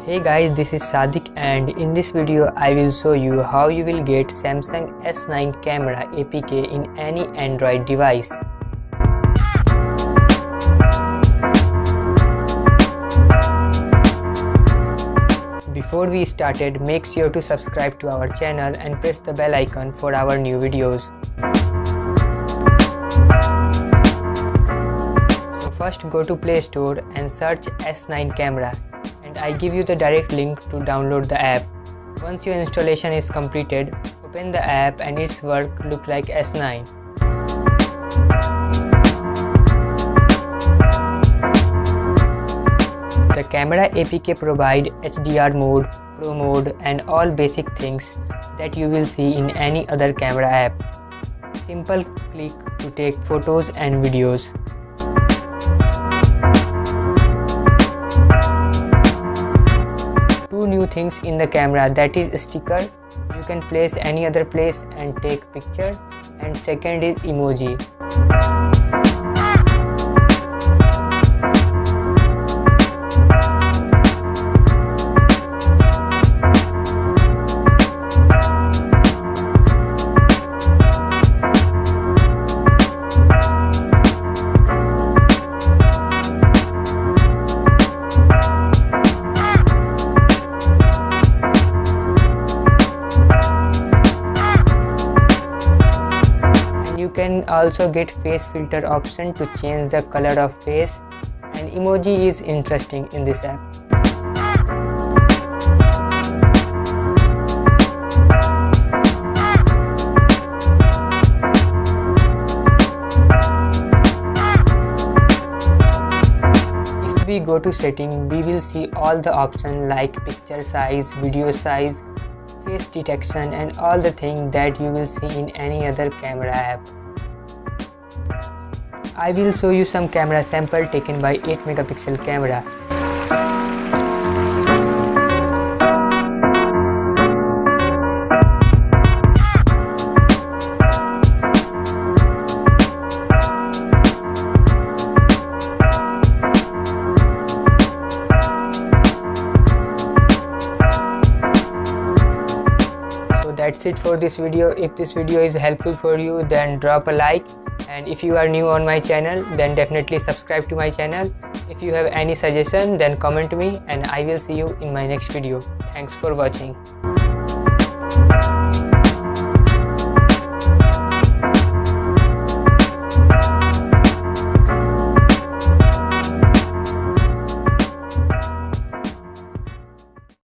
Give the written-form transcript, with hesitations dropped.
Hey guys, this is Sadiq and in this video I will show you how you will get Samsung S9 camera APK in any Android device. Before we started, make sure to subscribe to our channel and press the bell icon for our new videos. So first go to Play Store and search S9 camera. And I give you the direct link to download the app. Once your installation is completed, open the app and its work look like S9. The camera APK provide HDR mode, Pro mode and all basic things that you will see in any other camera app. Simple click to take photos and videos. Two new things in the camera, that is sticker, you can place any other place and take picture, and second is emoji. You can also get face filter option to change the color of face, and emoji is interesting in this app. If we go to setting, we will see all the options like picture size, video size, face detection and all the things that you will see in any other camera app. I will show you some camera sample taken by 8 megapixel camera. That's it for this video. If this video is helpful for you, then drop a like, and if you are new on my channel, then definitely subscribe to my channel. If you have any suggestion, then comment me and I will see you in my next video. Thanks for watching.